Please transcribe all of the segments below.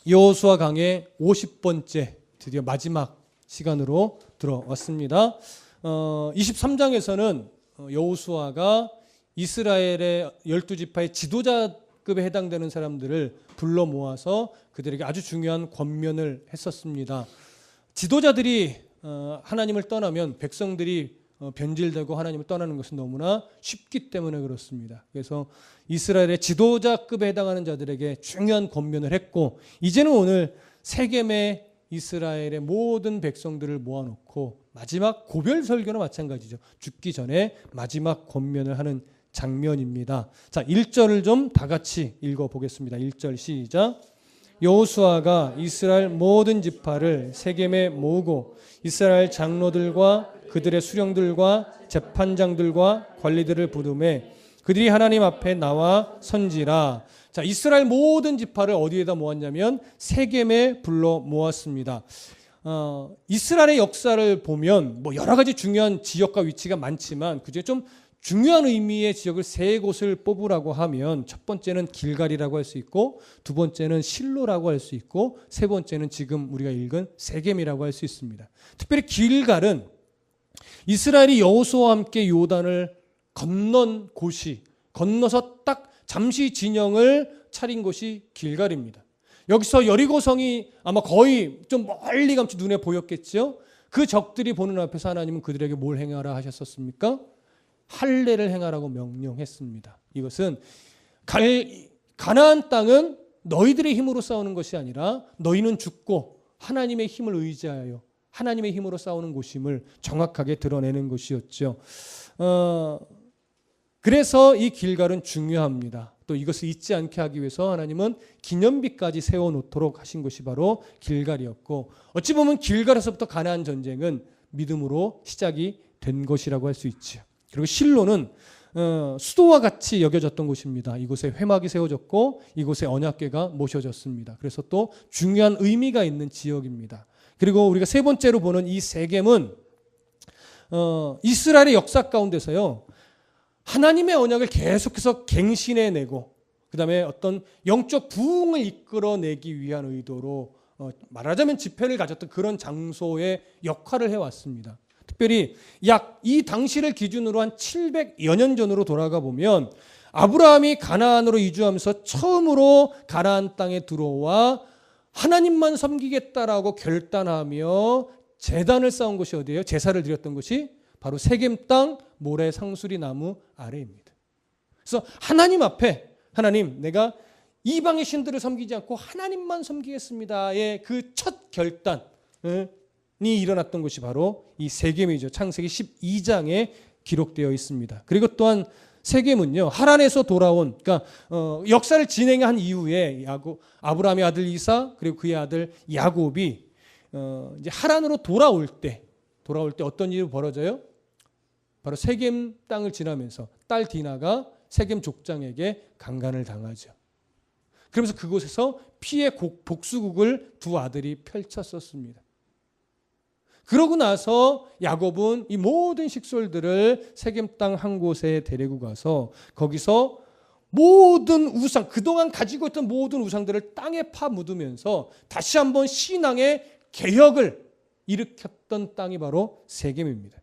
여호수아 강의 50번째 드디어 마지막 시간으로 들어왔습니다. 23장에서는 여호수아가 이스라엘의 12지파의 지도자급에 해당되는 사람들을 불러 모아서 그들에게 아주 중요한 권면을 했었습니다. 지도자들이 하나님을 떠나면 백성들이 변질되고 하나님을 떠나는 것은 너무나 쉽기 때문에 그렇습니다. 그래서 이스라엘의 지도자급에 해당하는 자들에게 중요한 권면을 했고, 이제는 오늘 세겜의 이스라엘의 모든 백성들을 모아놓고 마지막 고별 설교나 마찬가지죠. 죽기 전에 마지막 권면을 하는 장면입니다. 자, 1절을 좀 다 같이 읽어보겠습니다. 1절 시작. 여호수아가 이스라엘 모든 지파를 세겜에 모으고 이스라엘 장로들과 그들의 수령들과 재판장들과 관리들을 부르매 그들이 하나님 앞에 나와 선지라. 자, 이스라엘 모든 지파를 어디에다 모았냐면 세겜에 불러 모았습니다. 이스라엘의 역사를 보면 뭐 여러 가지 중요한 지역과 위치가 많지만 그중에 좀 중요한 의미의 지역을 세 곳을 뽑으라고 하면 첫 번째는 길갈이라고 할 수 있고, 두 번째는 실로라고 할 수 있고, 세 번째는 지금 우리가 읽은 세겜이라고 할 수 있습니다. 특별히 길갈은 이스라엘이 여호수아와 함께 요단을 건넌 곳이, 건너서 딱 잠시 진영을 차린 곳이 길갈입니다. 여기서 여리고성이 아마 거의 좀 멀리 감치 눈에 보였겠죠. 그 적들이 보는 앞에서 하나님은 그들에게 뭘 행하라 하셨었습니까? 할례를 행하라고 명령했습니다. 이것은 가나안 땅은 너희들의 힘으로 싸우는 것이 아니라 너희는 죽고 하나님의 힘을 의지하여 하나님의 힘으로 싸우는 곳임을 정확하게 드러내는 것이었죠. 그래서 이 길갈은 중요합니다. 또 이것을 잊지 않게 하기 위해서 하나님은 기념비까지 세워놓도록 하신 것이 바로 길갈이었고, 어찌 보면 길갈에서부터 가나안 전쟁은 믿음으로 시작이 된 것이라고 할 수 있죠. 그리고 실로는 수도와 같이 여겨졌던 곳입니다. 이곳에 회막이 세워졌고 이곳에 언약궤가 모셔졌습니다. 그래서 또 중요한 의미가 있는 지역입니다. 그리고 우리가 세 번째로 보는 이 세겜은 이스라엘의 역사 가운데서요, 하나님의 언약을 계속해서 갱신해내고 그 다음에 어떤 영적 부흥을 이끌어내기 위한 의도로 말하자면 집회를 가졌던 그런 장소의 역할을 해왔습니다. 특별히 약 이 당시를 기준으로 한 700여 년 전으로 돌아가 보면 아브라함이 가나안으로 이주하면서 처음으로 가나안 땅에 들어와 하나님만 섬기겠다라고 결단하며 제단을 쌓은 곳이 어디예요? 제사를 드렸던 곳이 바로 세겜 땅 모래 상수리 나무 아래입니다. 그래서 하나님 앞에, 하나님 내가 이방의 신들을 섬기지 않고 하나님만 섬기겠습니다의 그 첫 결단이 일어났던 것이 바로 이 세겜이죠. 창세기 12장에 기록되어 있습니다. 그리고 또한 세겜은요, 하란에서 돌아온, 그러니까 역사를 진행한 이후에 아브라함의 아들 이사 그리고 그의 아들 야곱이 이제 하란으로 돌아올 때 어떤 일이 벌어져요? 바로 세겜 땅을 지나면서 딸 디나가 세겜 족장에게 강간을 당하죠. 그러면서 그곳에서 피해 복수국을 두 아들이 펼쳤었습니다. 그러고 나서 야곱은 이 모든 식솔들을 세겜 땅 한 곳에 데리고 가서 거기서 모든 우상, 그동안 가지고 있던 모든 우상들을 땅에 파묻으면서 다시 한번 신앙의 개혁을 일으켰던 땅이 바로 세겜입니다.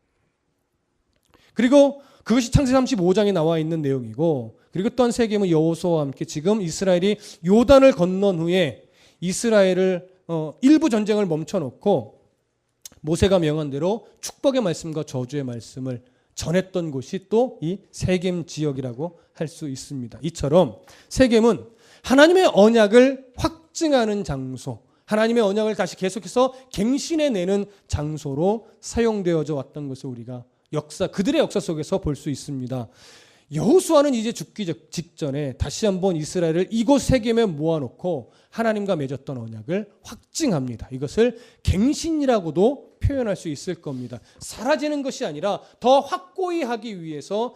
그리고 그것이 창세기 35장에 나와 있는 내용이고, 그리고 또한 세겜은 여호수아와 함께 지금 이스라엘이 요단을 건넌 후에 이스라엘을 일부 전쟁을 멈춰놓고 모세가 명한 대로 축복의 말씀과 저주의 말씀을 전했던 곳이 또 이 세겜 지역이라고 할 수 있습니다. 이처럼 세겜은 하나님의 언약을 확증하는 장소, 하나님의 언약을 다시 계속해서 갱신해내는 장소로 사용되어져 왔던 것을 우리가 그들의 역사 속에서 볼 수 있습니다. 여호수아는 이제 죽기 직전에 다시 한번 이스라엘을 이곳 세겜에 모아놓고 하나님과 맺었던 언약을 확증합니다. 이것을 갱신이라고도 표현할 수 있을 겁니다. 사라지는 것이 아니라 더 확고히 하기 위해서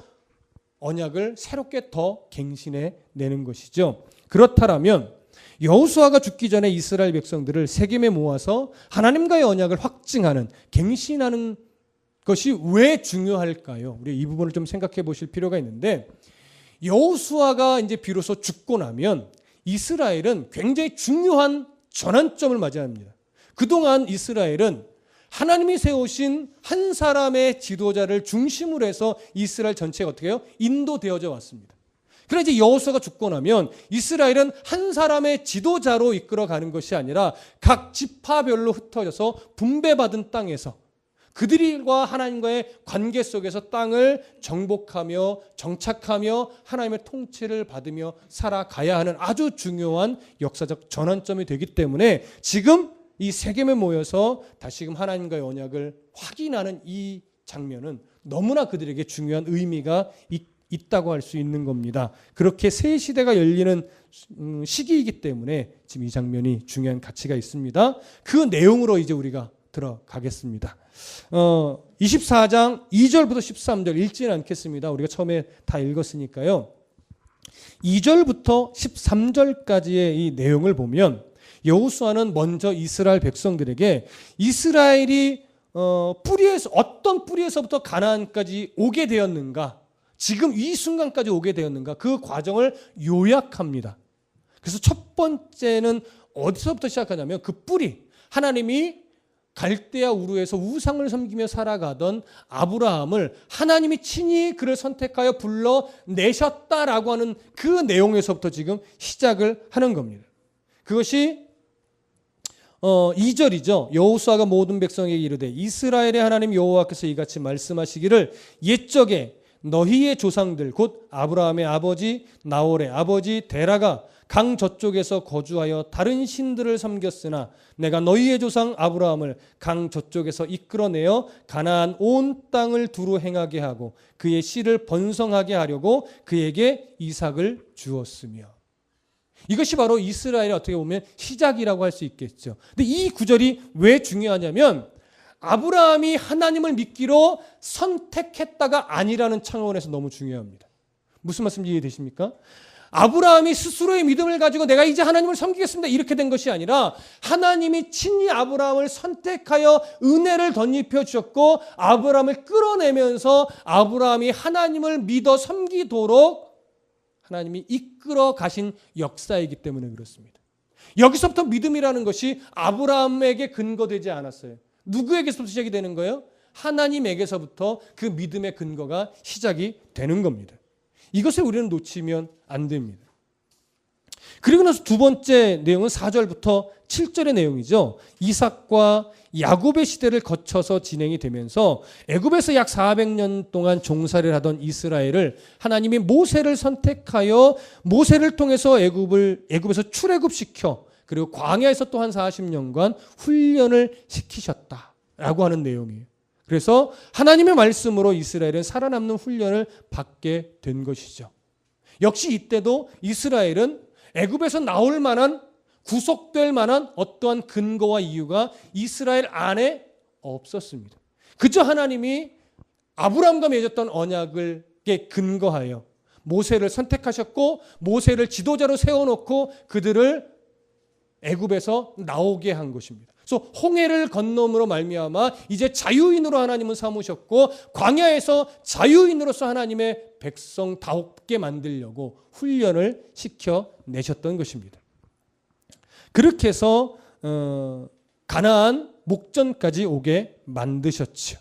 언약을 새롭게 더 갱신해 내는 것이죠. 그렇다면 여호수아가 죽기 전에 이스라엘 백성들을 세겜에 모아서 하나님과의 언약을 확증하는, 갱신하는 것이 왜 중요할까요? 우리 이 부분을 좀 생각해 보실 필요가 있는데, 여호수아가 이제 비로소 죽고 나면 이스라엘은 굉장히 중요한 전환점을 맞이합니다. 그동안 이스라엘은 하나님이 세우신 한 사람의 지도자를 중심으로 해서 이스라엘 전체가 어떻게 해요? 인도되어져 왔습니다. 그러나 이제 여호수아가 죽고 나면 이스라엘은 한 사람의 지도자로 이끌어가는 것이 아니라 각 지파별로 흩어져서 분배받은 땅에서 그들과 하나님과의 관계 속에서 땅을 정복하며 정착하며 하나님의 통치를 받으며 살아가야 하는 아주 중요한 역사적 전환점이 되기 때문에 지금 이 세겜에 모여서 다시금 하나님과의 언약을 확인하는 이 장면은 너무나 그들에게 중요한 의미가 있다고 할 수 있는 겁니다. 그렇게 새 시대가 열리는 시기이기 때문에 지금 이 장면이 중요한 가치가 있습니다. 그 내용으로 이제 우리가 들어가겠습니다. 24장 2절부터 13절 읽지는 않겠습니다. 우리가 처음에 다 읽었으니까요. 2절부터 13절까지의 이 내용을 보면 여호수아는 먼저 이스라엘 백성들에게 이스라엘이 어떤 뿌리에서부터 가나안까지 오게 되었는가, 지금 이 순간까지 오게 되었는가, 그 과정을 요약합니다. 그래서 첫 번째는 어디서부터 시작하냐면 그 뿌리, 하나님이 갈대아 우르에서 우상을 섬기며 살아가던 아브라함을 하나님이 친히 그를 선택하여 불러내셨다라고 하는 그 내용에서부터 지금 시작을 하는 겁니다. 그것이 2절이죠. 여호수아가 모든 백성에게 이르되 이스라엘의 하나님 여호와께서 이같이 말씀하시기를 옛적에 너희의 조상들 곧 아브라함의 아버지 나홀의 아버지 데라가 강 저쪽에서 거주하여 다른 신들을 섬겼으나 내가 너희의 조상 아브라함을 강 저쪽에서 이끌어내어 가나안 온 땅을 두루 행하게 하고 그의 씨를 번성하게 하려고 그에게 이삭을 주었으며. 이것이 바로 이스라엘의 어떻게 보면 시작이라고 할 수 있겠죠. 근데 이 구절이 왜 중요하냐면 아브라함이 하나님을 믿기로 선택했다가 아니라는 차원에서 너무 중요합니다. 무슨 말씀인지 이해되십니까? 아브라함이 스스로의 믿음을 가지고 내가 이제 하나님을 섬기겠습니다 이렇게 된 것이 아니라 하나님이 친히 아브라함을 선택하여 은혜를 덧입혀 주셨고 아브라함을 끌어내면서 아브라함이 하나님을 믿어 섬기도록 하나님이 이끌어 가신 역사이기 때문에 그렇습니다. 여기서부터 믿음이라는 것이 아브라함에게 근거되지 않았어요. 누구에게서부터 시작이 되는 거예요? 하나님에게서부터 그 믿음의 근거가 시작이 되는 겁니다. 이것을 우리는 놓치면 안 됩니다. 그리고 나서 두 번째 내용은 4절부터 7절의 내용이죠. 이삭과 야곱의 시대를 거쳐서 진행이 되면서 애굽에서 약 400년 동안 종살이를 하던 이스라엘을 하나님이 모세를 선택하여 모세를 통해서 애굽에서 출애굽시켜 그리고 광야에서 또 한 40년간 훈련을 시키셨다라고 하는 내용이에요. 그래서 하나님의 말씀으로 이스라엘은 살아남는 훈련을 받게 된 것이죠. 역시 이때도 이스라엘은 애굽에서 나올 만한 구속될 만한 어떠한 근거와 이유가 이스라엘 안에 없었습니다. 그저 하나님이 아브라함과 맺었던 언약을 근거하여 모세를 선택하셨고 모세를 지도자로 세워놓고 그들을 애굽에서 나오게 한 것입니다. 그래서 홍해를 건너므로 말미암아 이제 자유인으로 하나님은 삼으셨고 광야에서 자유인으로서 하나님의 백성다웠게 만들려고 훈련을 시켜내셨던 것입니다. 그렇게 해서 가나안 목전까지 오게 만드셨죠.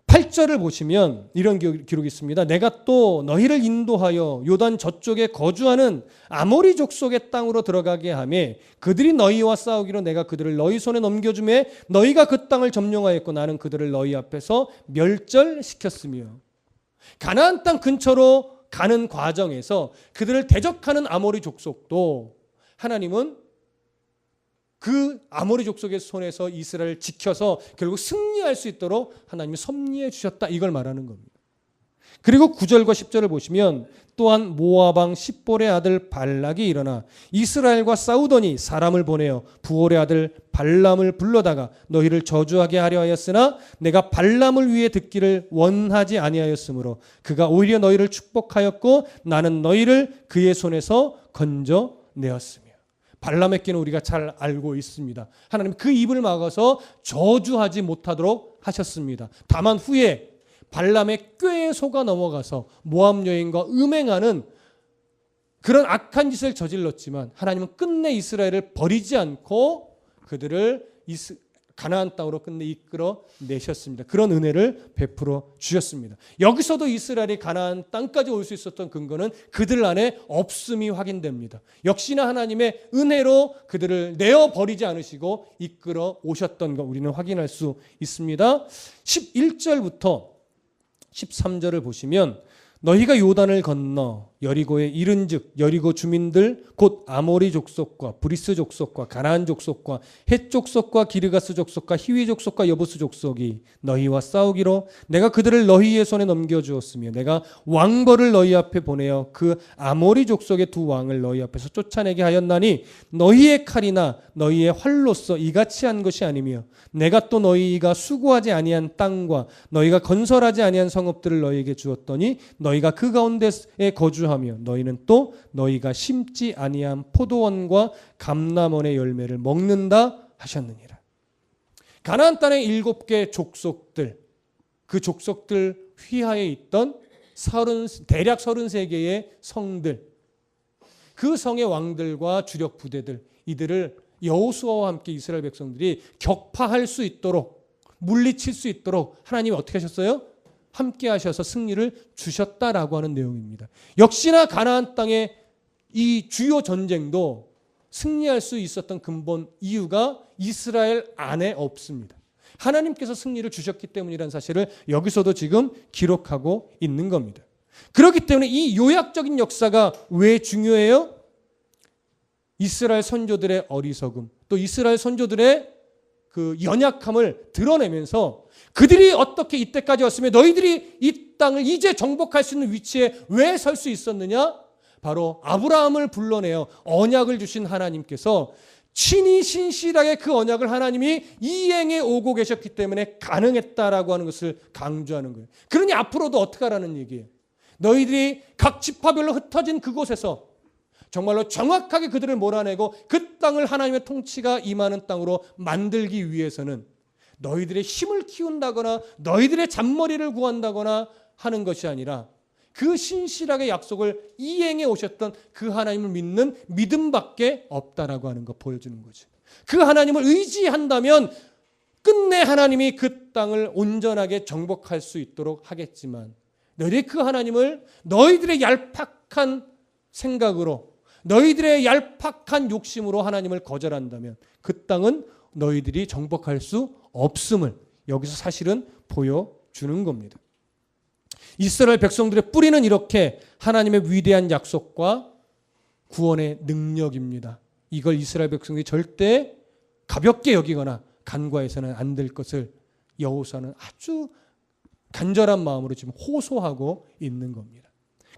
8절을 보시면 이런 기록이 있습니다. 내가 또 너희를 인도하여 요단 저쪽에 거주하는 아모리 족속의 땅으로 들어가게 하며 그들이 너희와 싸우기로 내가 그들을 너희 손에 넘겨주매 너희가 그 땅을 점령하였고 나는 그들을 너희 앞에서 멸절시켰으며. 가나안 땅 근처로 가는 과정에서 그들을 대적하는 아모리 족속도 하나님은 그 아모리 족속의 손에서 이스라엘을 지켜서 결국 승리할 수 있도록 하나님이 섭리해 주셨다 이걸 말하는 겁니다. 그리고 9절과 10절을 보시면 또한 모압 왕 십볼의 아들 발락이 일어나 이스라엘과 싸우더니 사람을 보내어 부올의 아들 발람을 불러다가 너희를 저주하게 하려 하였으나 내가 발람을 위해 듣기를 원하지 아니하였으므로 그가 오히려 너희를 축복하였고 나는 너희를 그의 손에서 건져내었으며. 발람의 끼는 우리가 잘 알고 있습니다. 하나님 그 입을 막아서 저주하지 못하도록 하셨습니다. 다만 후에 발람의 꾀에 속아 넘어가서 모압 여인과 음행하는 그런 악한 짓을 저질렀지만 하나님은 끝내 이스라엘을 버리지 않고 그들을 가나안 땅으로 끝내 이끌어 내셨습니다. 그런 은혜를 베풀어 주셨습니다. 여기서도 이스라엘이 가나안 땅까지 올 수 있었던 근거는 그들 안에 없음이 확인됩니다. 역시나 하나님의 은혜로 그들을 내어버리지 않으시고 이끌어 오셨던 것 우리는 확인할 수 있습니다. 11절부터 13절을 보시면 너희가 요단을 건너 여리고에 이른즉 여리고 주민들 곧 아모리 족속과 브리스 족속과 가나안 족속과 헷 족속과 기르가스 족속과 히위 족속과 여부스 족속이 너희와 싸우기로 내가 그들을 너희의 손에 넘겨주었으며 내가 왕벌을 너희 앞에 보내어 그 아모리 족속의 두 왕을 너희 앞에서 쫓아내게 하였나니 너희의 칼이나 너희의 활로서 이같이 한 것이 아니며 내가 또 너희가 수고하지 아니한 땅과 너희가 건설하지 아니한 성읍들을 너희에게 주었더니 너희가 그 가운데에 거주하며 너희는 또 너희가 심지 아니한 포도원과 감람원의 열매를 먹는다 하셨느니라. 가나안 땅의 7개 족속들, 그 족속들 휘하에 있던 대략 33개의 성들, 그 성의 왕들과 주력 부대들, 이들을 여호수아와 함께 이스라엘 백성들이 격파할 수 있도록, 물리칠 수 있도록 하나님이 어떻게 하셨어요? 함께 하셔서 승리를 주셨다라고 하는 내용입니다. 역시나 가나안 땅의 이 주요 전쟁도 승리할 수 있었던 근본 이유가 이스라엘 안에 없습니다. 하나님께서 승리를 주셨기 때문이라는 사실을 여기서도 지금 기록하고 있는 겁니다. 그렇기 때문에 이 요약적인 역사가 왜 중요해요? 이스라엘 선조들의 어리석음, 또 이스라엘 선조들의 그 연약함을 드러내면서 그들이 어떻게 이때까지 왔으며 너희들이 이 땅을 이제 정복할 수 있는 위치에 왜 설 수 있었느냐? 바로 아브라함을 불러내어 언약을 주신 하나님께서 친히 신실하게 그 언약을 하나님이 이행해 오고 계셨기 때문에 가능했다라고 하는 것을 강조하는 거예요. 그러니 앞으로도 어떻게 하라는 얘기예요? 너희들이 각 지파별로 흩어진 그곳에서 정말로 정확하게 그들을 몰아내고 그 땅을 하나님의 통치가 임하는 땅으로 만들기 위해서는 너희들의 힘을 키운다거나 너희들의 잔머리를 구한다거나 하는 것이 아니라 그 신실하게 약속을 이행해 오셨던 그 하나님을 믿는 믿음밖에 없다라고 하는 거 보여주는 거죠. 그 하나님을 의지한다면 끝내 하나님이 그 땅을 온전하게 정복할 수 있도록 하겠지만 너희들이 그 하나님을 너희들의 얄팍한 생각으로 너희들의 얄팍한 욕심으로 하나님을 거절한다면 그 땅은 너희들이 정복할 수 없음을 여기서 사실은 보여주는 겁니다. 이스라엘 백성들의 뿌리는 이렇게 하나님의 위대한 약속과 구원의 능력입니다. 이걸 이스라엘 백성들이 절대 가볍게 여기거나 간과해서는 안 될 것을 여호수아는 아주 간절한 마음으로 지금 호소하고 있는 겁니다.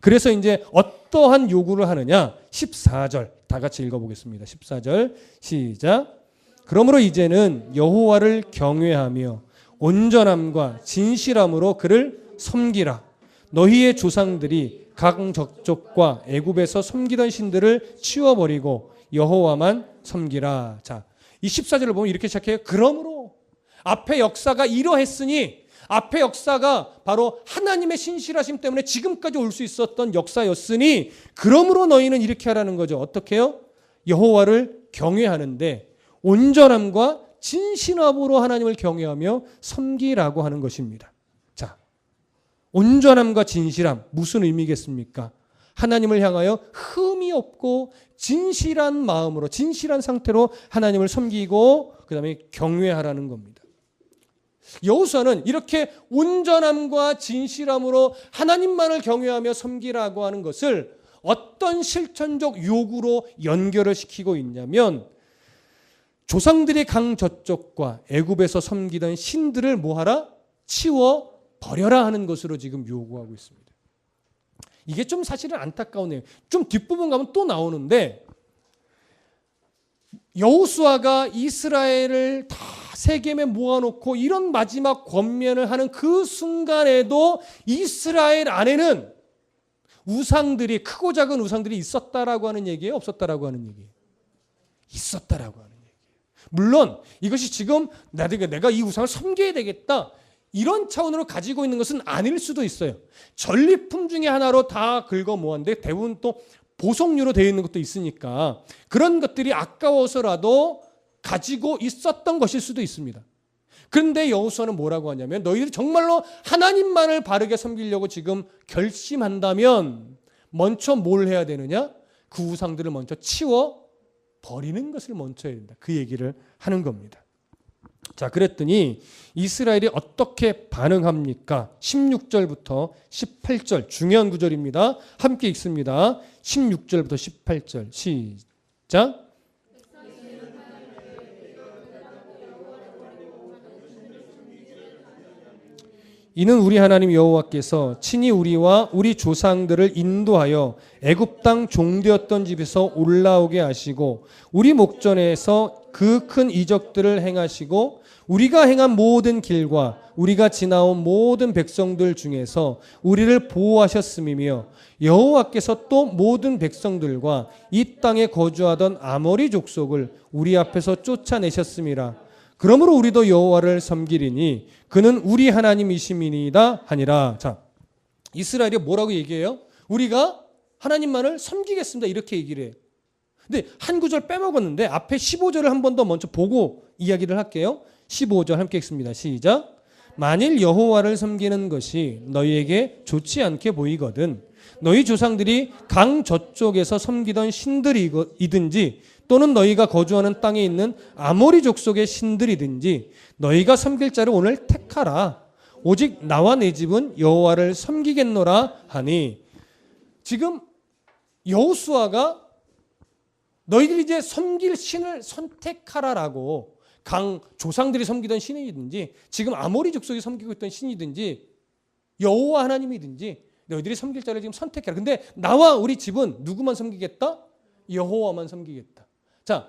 그래서 이제 어떠한 요구를 하느냐? 14절 다 같이 읽어보겠습니다. 14절 시작. 그러므로 이제는 여호와를 경외하며 온전함과 진실함으로 그를 섬기라. 너희의 조상들이 각 적족과 애굽에서 섬기던 신들을 치워버리고 여호와만 섬기라. 자, 이 14절을 보면 이렇게 시작해요. 그러므로 앞에 역사가 이러했으니 앞에 역사가 바로 하나님의 신실하심 때문에 지금까지 올 수 있었던 역사였으니 그러므로 너희는 이렇게 하라는 거죠. 어떻게 해요? 여호와를 경외하는데 온전함과 진실함으로 하나님을 경외하며 섬기라고 하는 것입니다. 자, 온전함과 진실함 무슨 의미겠습니까? 하나님을 향하여 흠이 없고 진실한 마음으로 진실한 상태로 하나님을 섬기고 그 다음에 경외하라는 겁니다. 여호수아는 이렇게 온전함과 진실함으로 하나님만을 경외하며 섬기라고 하는 것을 어떤 실천적 요구로 연결을 시키고 있냐면 조상들의 강 저쪽과 애굽에서 섬기던 신들을 뭐하라? 치워 버려라 하는 것으로 지금 요구하고 있습니다. 이게 좀 사실은 안타까우네요. 좀 뒷부분 가면 또 나오는데 여호수아가 이스라엘을 다 세겜에 모아놓고 이런 마지막 권면을 하는 그 순간에도 이스라엘 안에는 우상들이 크고 작은 우상들이 있었다라고 하는 얘기예요? 없었다라고 하는 얘기예요? 있었다라고 하는 얘기예요. 물론 이것이 지금 내가 이 우상을 섬겨야 되겠다 이런 차원으로 가지고 있는 것은 아닐 수도 있어요. 전리품 중에 하나로 다 긁어 모았는데 대부분 또 보석류로 되어 있는 것도 있으니까 그런 것들이 아까워서라도 가지고 있었던 것일 수도 있습니다. 그런데 여호수아는 뭐라고 하냐면 너희들이 정말로 하나님만을 바르게 섬기려고 지금 결심한다면 먼저 뭘 해야 되느냐? 그 우상들을 먼저 치워 버리는 것을 먼저 해야 된다. 그 얘기를 하는 겁니다. 자, 그랬더니 이스라엘이 어떻게 반응합니까? 16절부터 18절 중요한 구절입니다. 함께 읽습니다. 16절부터 18절 시작. 이는 우리 하나님 여호와께서 친히 우리와 우리 조상들을 인도하여 애굽 땅 종되었던 집에서 올라오게 하시고 우리 목전에서 그 큰 이적들을 행하시고 우리가 행한 모든 길과 우리가 지나온 모든 백성들 중에서 우리를 보호하셨음이며 여호와께서 또 모든 백성들과 이 땅에 거주하던 아모리 족속을 우리 앞에서 쫓아내셨음이라. 그러므로 우리도 여호와를 섬기리니 그는 우리 하나님이심이니이다 하니라. 자, 이스라엘이 뭐라고 얘기해요? 우리가 하나님만을 섬기겠습니다. 이렇게 얘기를 해요. 근데 한 구절 빼먹었는데 앞에 15절을 한 번 더 먼저 보고 이야기를 할게요. 15절 함께 읽습니다. 시작. 만일 여호와를 섬기는 것이 너희에게 좋지 않게 보이거든 너희 조상들이 강 저쪽에서 섬기던 신들이든지 또는 너희가 거주하는 땅에 있는 아모리 족속의 신들이든지 너희가 섬길 자를 오늘 택하라. 오직 나와 내 집은 여호와를 섬기겠노라 하니. 지금 여호수아가 너희들이 이제 섬길 신을 선택하라라고 강 조상들이 섬기던 신이든지 지금 아모리 족속이 섬기고 있던 신이든지 여호와 하나님이든지 너희들이 섬길 자를 지금 선택해라. 근데 나와 우리 집은 누구만 섬기겠다? 여호와만 섬기겠다. 자,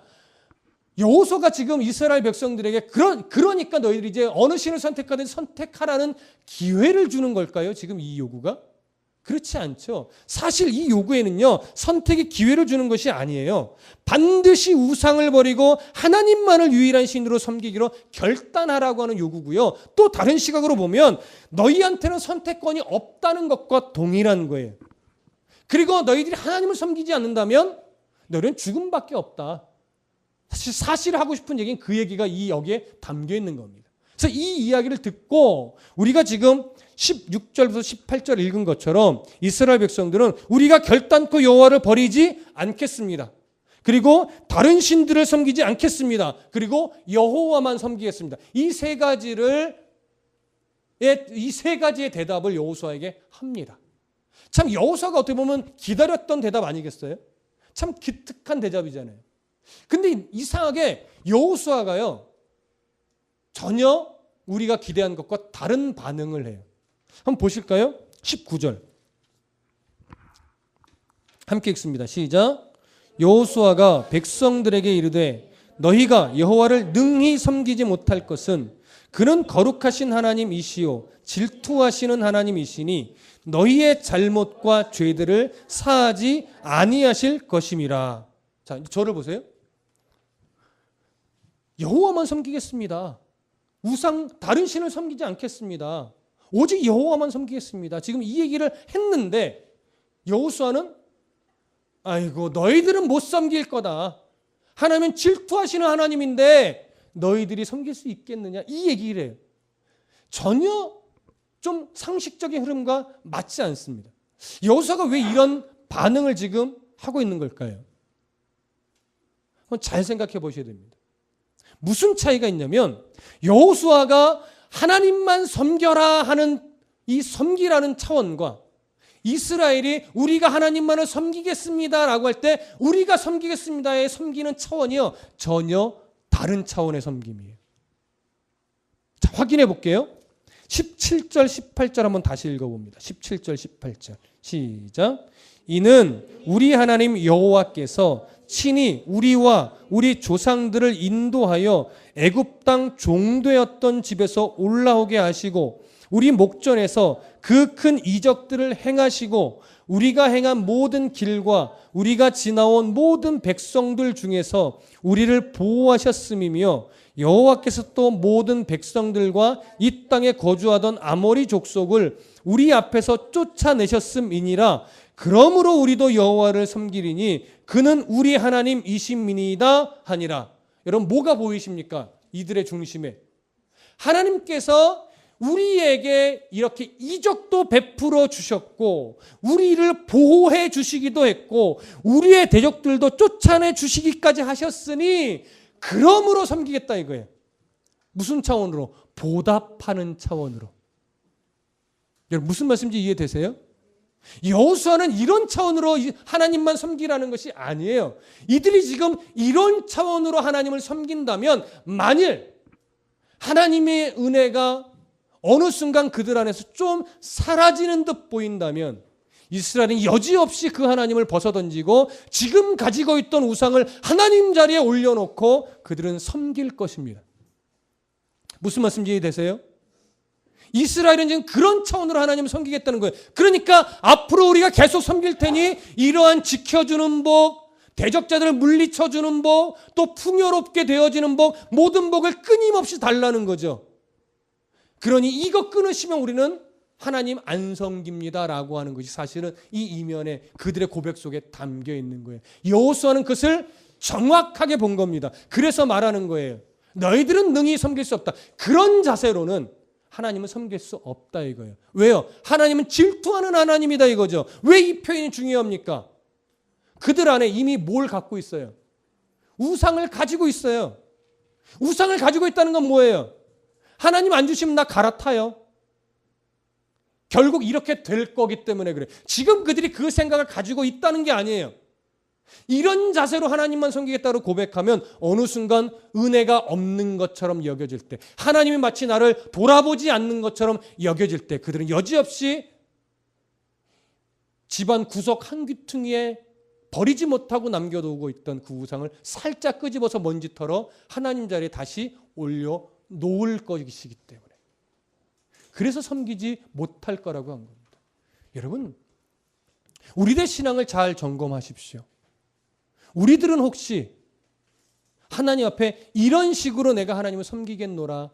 여호수아가 지금 이스라엘 백성들에게 그러니까 너희들이 이제 어느 신을 선택하든 선택하라는 기회를 주는 걸까요? 지금 이 요구가? 그렇지 않죠. 사실 이 요구에는요, 선택의 기회를 주는 것이 아니에요. 반드시 우상을 버리고 하나님만을 유일한 신으로 섬기기로 결단하라고 하는 요구고요. 또 다른 시각으로 보면 너희한테는 선택권이 없다는 것과 동일한 거예요. 그리고 너희들이 하나님을 섬기지 않는다면 너희는 죽음밖에 없다. 사실 하고 싶은 얘기는 그 얘기가 이 여기에 담겨 있는 겁니다. 그래서 이 이야기를 듣고 우리가 지금 16절부터 18절 읽은 것처럼 이스라엘 백성들은 우리가 결단코 여호와를 버리지 않겠습니다. 그리고 다른 신들을 섬기지 않겠습니다. 그리고 여호와만 섬기겠습니다. 이 세 가지의 대답을 여호수아에게 합니다. 참 여호수아가 어떻게 보면 기다렸던 대답 아니겠어요? 참 기특한 대답이잖아요. 근데 이상하게 여호수아가요 전혀 우리가 기대한 것과 다른 반응을 해요. 한번 보실까요? 19절 함께 읽습니다. 시작. 여호수아가 백성들에게 이르되 너희가 여호와를 능히 섬기지 못할 것은 그는 거룩하신 하나님이시요 질투하시는 하나님이시니 너희의 잘못과 죄들을 사하지 아니하실 것임이라. 자, 저를 보세요. 여호와만 섬기겠습니다. 다른 신을 섬기지 않겠습니다. 오직 여호와만 섬기겠습니다. 지금 이 얘기를 했는데 여호수아는 아이고 너희들은 못 섬길 거다. 하나님은 질투하시는 하나님인데 너희들이 섬길 수 있겠느냐 이 얘기를 해요. 전혀 좀 상식적인 흐름과 맞지 않습니다. 여호수아가 왜 이런 반응을 지금 하고 있는 걸까요? 한번 잘 생각해 보셔야 됩니다. 무슨 차이가 있냐면 여호수아가 하나님만 섬겨라 하는 이 섬기라는 차원과 이스라엘이 우리가 하나님만을 섬기겠습니다라고 할 때 우리가 섬기겠습니다의 섬기는 차원이요 전혀 다른 차원의 섬김이에요. 자, 확인해 볼게요. 17절 18절 한번 다시 읽어봅니다. 17절 18절 시작. 이는 우리 하나님 여호와께서 친히 우리와 우리 조상들을 인도하여 애굽 땅 종되었던 집에서 올라오게 하시고 우리 목전에서 그 큰 이적들을 행하시고 우리가 행한 모든 길과 우리가 지나온 모든 백성들 중에서 우리를 보호하셨음이며 여호와께서 또 모든 백성들과 이 땅에 거주하던 아모리 족속을 우리 앞에서 쫓아내셨음이니라. 그러므로 우리도 여호와를 섬기리니 그는 우리 하나님이심이니이다 하니라. 여러분 뭐가 보이십니까? 이들의 중심에 하나님께서 우리에게 이렇게 이적도 베풀어 주셨고 우리를 보호해 주시기도 했고 우리의 대적들도 쫓아내 주시기까지 하셨으니 그러므로 섬기겠다 이거예요. 무슨 차원으로? 보답하는 차원으로. 여러분 무슨 말씀인지 이해되세요? 여호수아는 이런 차원으로 하나님만 섬기라는 것이 아니에요. 이들이 지금 이런 차원으로 하나님을 섬긴다면 만일 하나님의 은혜가 어느 순간 그들 안에서 좀 사라지는 듯 보인다면 이스라엘은 여지없이 그 하나님을 벗어던지고 지금 가지고 있던 우상을 하나님 자리에 올려놓고 그들은 섬길 것입니다. 무슨 말씀인지 이해되세요? 이스라엘은 지금 그런 차원으로 하나님을 섬기겠다는 거예요. 그러니까 앞으로 우리가 계속 섬길 테니 이러한 지켜주는 복, 대적자들을 물리쳐주는 복, 또 풍요롭게 되어지는 복, 모든 복을 끊임없이 달라는 거죠. 그러니 이거 끊으시면 우리는 하나님 안 섬깁니다라고 하는 것이 사실은 이 이면에 그들의 고백 속에 담겨 있는 거예요. 여호수아는 그것을 정확하게 본 겁니다. 그래서 말하는 거예요. 너희들은 능히 섬길 수 없다. 그런 자세로는 하나님은 섬길 수 없다 이거예요. 왜요? 하나님은 질투하는 하나님이다 이거죠. 왜 이 표현이 중요합니까? 그들 안에 이미 뭘 갖고 있어요? 우상을 가지고 있어요. 우상을 가지고 있다는 건 뭐예요? 하나님 안 주시면 나 갈아타요. 결국 이렇게 될 거기 때문에 그래요. 지금 그들이 그 생각을 가지고 있다는 게 아니에요. 이런 자세로 하나님만 섬기겠다고 고백하면 어느 순간 은혜가 없는 것처럼 여겨질 때, 하나님이 마치 나를 돌아보지 않는 것처럼 여겨질 때 그들은 여지없이 집안 구석 한 귀퉁이에 버리지 못하고 남겨두고 있던 그 우상을 살짝 끄집어서 먼지 털어 하나님 자리에 다시 올려 놓을 것이기 때문에 그래서 섬기지 못할 거라고 한 겁니다. 여러분 우리의 신앙을 잘 점검하십시오. 우리들은 혹시 하나님 앞에 이런 식으로 내가 하나님을 섬기겠노라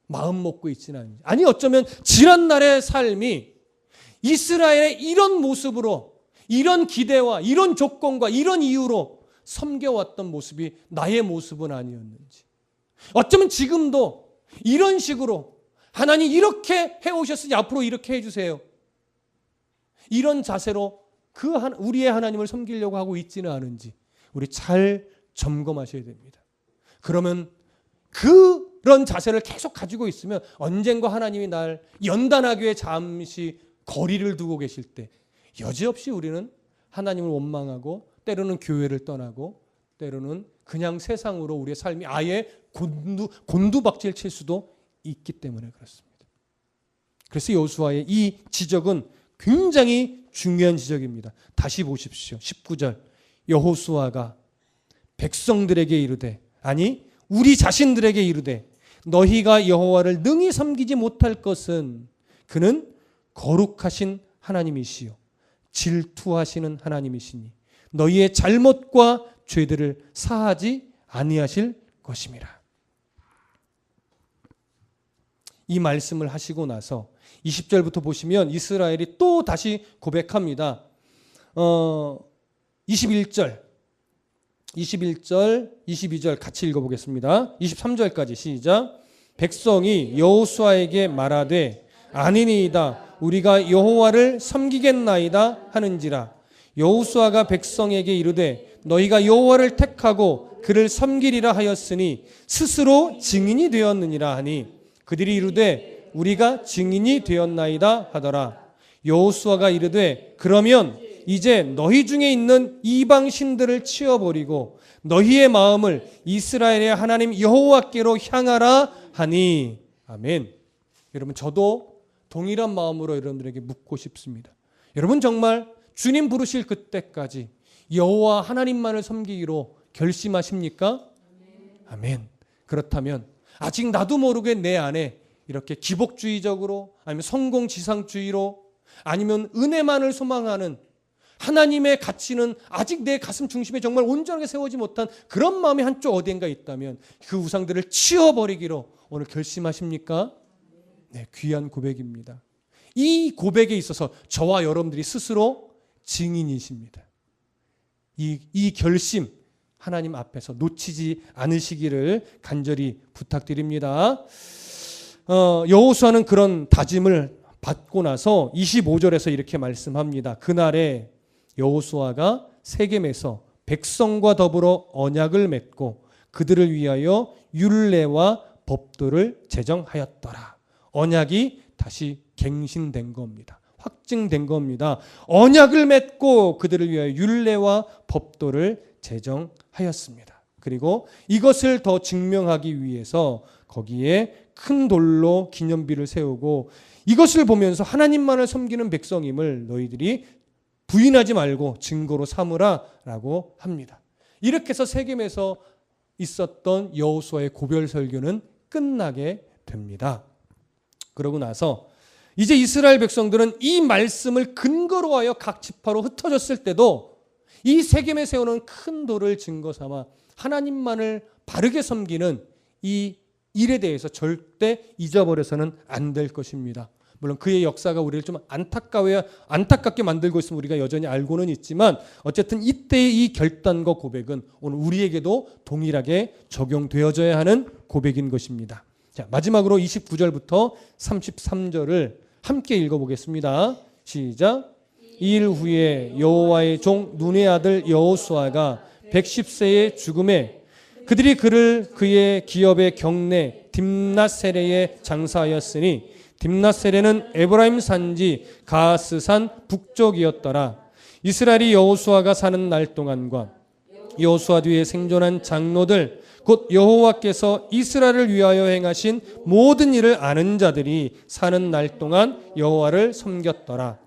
마음 먹고 있지는 않은지, 아니 어쩌면 지난날의 삶이 이스라엘의 이런 모습으로 이런 기대와 이런 조건과 이런 이유로 섬겨왔던 모습이 나의 모습은 아니었는지, 어쩌면 지금도 이런 식으로 하나님 이렇게 해오셨으니 앞으로 이렇게 해주세요 이런 자세로 우리의 하나님을 섬기려고 하고 있지는 않은지 우리 잘 점검하셔야 됩니다. 그러면 그런 자세를 계속 가지고 있으면 언젠가 하나님이 날 연단하기에 잠시 거리를 두고 계실 때 여지없이 우리는 하나님을 원망하고 때로는 교회를 떠나고 때로는 그냥 세상으로 우리의 삶이 아예 곤두박질 칠 수도 있기 때문에 그렇습니다. 그래서 여호수아의 이 지적은 굉장히 중요한 지적입니다. 다시 보십시오. 19절 여호수아가 백성들에게 이르되, 아니 우리 자신들에게 이르되 너희가 여호와를 능히 섬기지 못할 것은 그는 거룩하신 하나님이시요 질투하시는 하나님이시니 너희의 잘못과 죄들을 사하지 아니하실 것임이라. 이 말씀을 하시고 나서 20절부터 보시면 이스라엘이 또 다시 고백합니다. 21절, 22절 같이 읽어보겠습니다. 23절까지 시작. 백성이 여호수아에게 말하되 아니니이다 우리가 여호와를 섬기겠나이다 하는지라. 여호수아가 백성에게 이르되 너희가 여호와를 택하고 그를 섬기리라 하였으니 스스로 증인이 되었느니라 하니 그들이 이르되 우리가 증인이 되었나이다 하더라. 여호수아가 이르되 그러면 이제 너희 중에 있는 이방 신들을 치워버리고 너희의 마음을 이스라엘의 하나님 여호와께로 향하라 하니. 아멘. 여러분 저도 동일한 마음으로 여러분들에게 묻고 싶습니다. 여러분 정말 주님 부르실 그때까지 여호와 하나님만을 섬기기로 결심하십니까? 아멘. 그렇다면 아직 나도 모르게 내 안에 이렇게 기복주의적으로 아니면 성공지상주의로 아니면 은혜만을 소망하는 하나님의 가치는 아직 내 가슴 중심에 정말 온전하게 세워지 못한 그런 마음이 한쪽 어딘가 있다면 그 우상들을 치워버리기로 오늘 결심하십니까? 네, 귀한 고백입니다. 이 고백에 있어서 저와 여러분들이 스스로 증인이십니다. 이 결심 하나님 앞에서 놓치지 않으시기를 간절히 부탁드립니다. 여호수아는 그런 다짐을 받고 나서 25절에서 이렇게 말씀합니다. 그날에 여호수아가 세겜에서 백성과 더불어 언약을 맺고 그들을 위하여 율례와 법도를 제정하였더라. 언약이 다시 갱신된 겁니다. 확증된 겁니다. 언약을 맺고 그들을 위하여 율례와 법도를 제정하였습니다. 그리고 이것을 더 증명하기 위해서 거기에 큰 돌로 기념비를 세우고 이것을 보면서 하나님만을 섬기는 백성임을 너희들이 부인하지 말고 증거로 삼으라 라고 합니다. 이렇게 해서 세겜에서 있었던 여호수아의 고별 설교는 끝나게 됩니다. 그러고 나서 이제 이스라엘 백성들은 이 말씀을 근거로 하여 각 지파로 흩어졌을 때도 이 세겜에 세우는 큰 돌을 증거 삼아 하나님만을 바르게 섬기는 이 일에 대해서 절대 잊어버려서는 안 될 것입니다. 물론 그의 역사가 우리를 좀 안타깝게 만들고 있으면 우리가 여전히 알고는 있지만 어쨌든 이때의 이 결단과 고백은 오늘 우리에게도 동일하게 적용되어져야 하는 고백인 것입니다. 자, 마지막으로 29절부터 33절을 함께 읽어보겠습니다. 시작. 이 일 후에 여호와의 종 눈의 아들 여호수아가 110세의 죽음에 그들이 그를 그의 기업의 경내 딥낫세레에 장사하였으니 딥낫세레는 에브라임 산지 가스산 북쪽이었더라. 이스라엘이 여호수아가 사는 날 동안과 여호수아 뒤에 생존한 장로들 곧 여호와께서 이스라엘을 위하여 행하신 모든 일을 아는 자들이 사는 날 동안 여호와를 섬겼더라.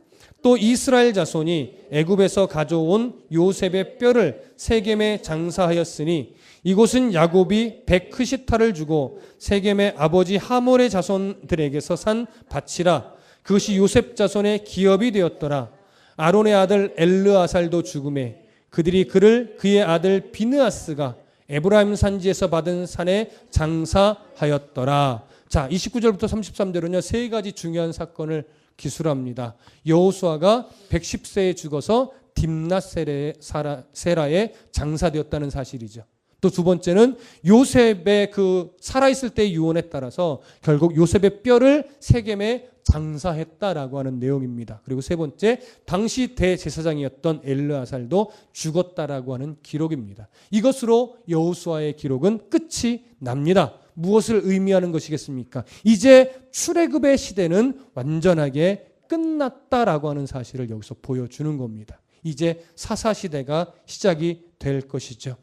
또 이스라엘 자손이 애굽에서 가져온 요셉의 뼈를 세겜에 장사하였으니 이곳은 야곱이 백흐시타를 주고 세겜의 아버지 하몰의 자손들에게서 산 밭이라. 그것이 요셉 자손의 기업이 되었더라. 아론의 아들 엘르아살도 죽음에 그들이 그를 그의 아들 비느하스가 에브라임 산지에서 받은 산에 장사하였더라. 자, 29절부터 33절은요, 세 가지 중요한 사건을 기술합니다. 여호수아가 110세에 죽어서 딥낫세라에 장사되었다는 사실이죠. 또 두 번째는 요셉의 그 살아있을 때의 유언에 따라서 결국 요셉의 뼈를 세겜에 장사했다라고 하는 내용입니다. 그리고 세 번째, 당시 대제사장이었던 엘르아살도 죽었다라고 하는 기록입니다. 이것으로 여호수아의 기록은 끝이 납니다. 무엇을 의미하는 것이겠습니까? 이제 출애굽의 시대는 완전하게 끝났다라고 하는 사실을 여기서 보여주는 겁니다. 이제 사사시대가 시작이 될 것이죠.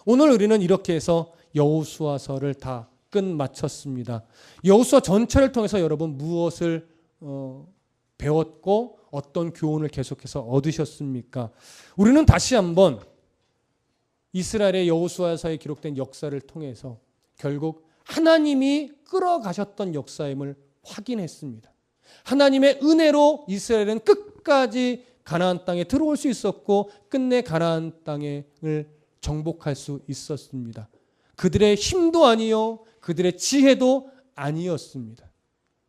오늘 우리는 이렇게 해서 여호수아서를 다 끝마쳤습니다. 여호수아 전체를 통해서 여러분 무엇을 배웠고 어떤 교훈을 계속해서 얻으셨습니까? 우리는 다시 한번 이스라엘의 여호수아서에 기록된 역사를 통해서 결국 하나님이 끌어가셨던 역사임을 확인했습니다. 하나님의 은혜로 이스라엘은 끝까지 가나안 땅에 들어올 수 있었고 끝내 가나안 땅을 정복할 수 있었습니다. 그들의 힘도 아니요 그들의 지혜도 아니었습니다.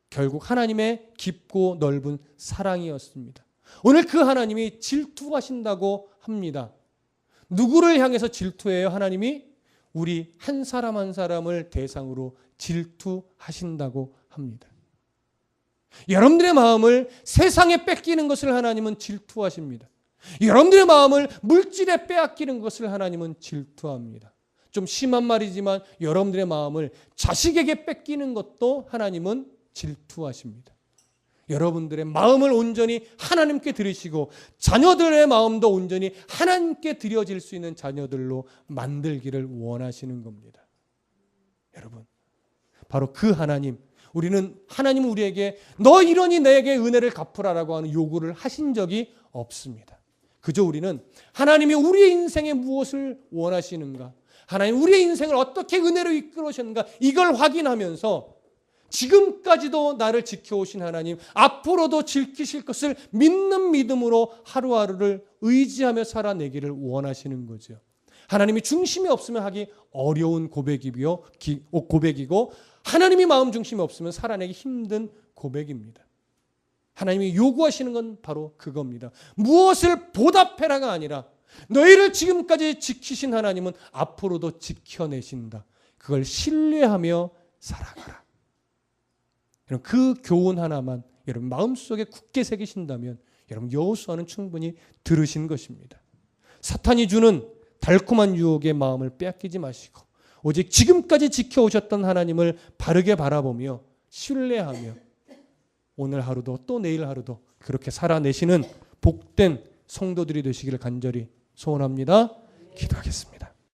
결국 하나님의 깊고 넓은 사랑이었습니다. 오늘 그 하나님이 질투하신다고 합니다. 누구를 향해서 질투해요? 하나님이 우리 한 사람 한 사람을 대상으로 질투하신다고 합니다. 여러분들의 마음을 세상에 뺏기는 것을 하나님은 질투하십니다. 여러분들의 마음을 물질에 빼앗기는 것을 하나님은 질투합니다. 좀 심한 말이지만 여러분들의 마음을 자식에게 뺏기는 것도 하나님은 질투하십니다. 여러분들의 마음을 온전히 하나님께 드리시고 자녀들의 마음도 온전히 하나님께 드려질 수 있는 자녀들로 만들기를 원하시는 겁니다. 여러분, 바로 그 하나님, 우리는 하나님은 우리에게 너 이러니 내게 은혜를 갚으라라고 하는 요구를 하신 적이 없습니다. 그저 우리는 하나님이 우리의 인생에 무엇을 원하시는가, 하나님 우리의 인생을 어떻게 은혜로 이끌으셨는가, 이걸 확인하면서 지금까지도 나를 지켜오신 하나님, 앞으로도 지키실 것을 믿는 믿음으로 하루하루를 의지하며 살아내기를 원하시는 거죠. 하나님이 중심이 없으면 하기 어려운 고백이고 하나님이 마음 중심이 없으면 살아내기 힘든 고백입니다. 하나님이 요구하시는 건 바로 그겁니다. 무엇을 보답해라가 아니라 너희를 지금까지 지키신 하나님은 앞으로도 지켜내신다. 그걸 신뢰하며 살아가라. 그 교훈 하나만 여러분 마음속에 굳게 새기신다면 여러분 여호수아는 충분히 들으신 것입니다. 사탄이 주는 달콤한 유혹의 마음을 빼앗기지 마시고 오직 지금까지 지켜오셨던 하나님을 바르게 바라보며 신뢰하며 오늘 하루도 또 내일 하루도 그렇게 살아내시는 복된 성도들이 되시기를 간절히 소원합니다. 기도하겠습니다.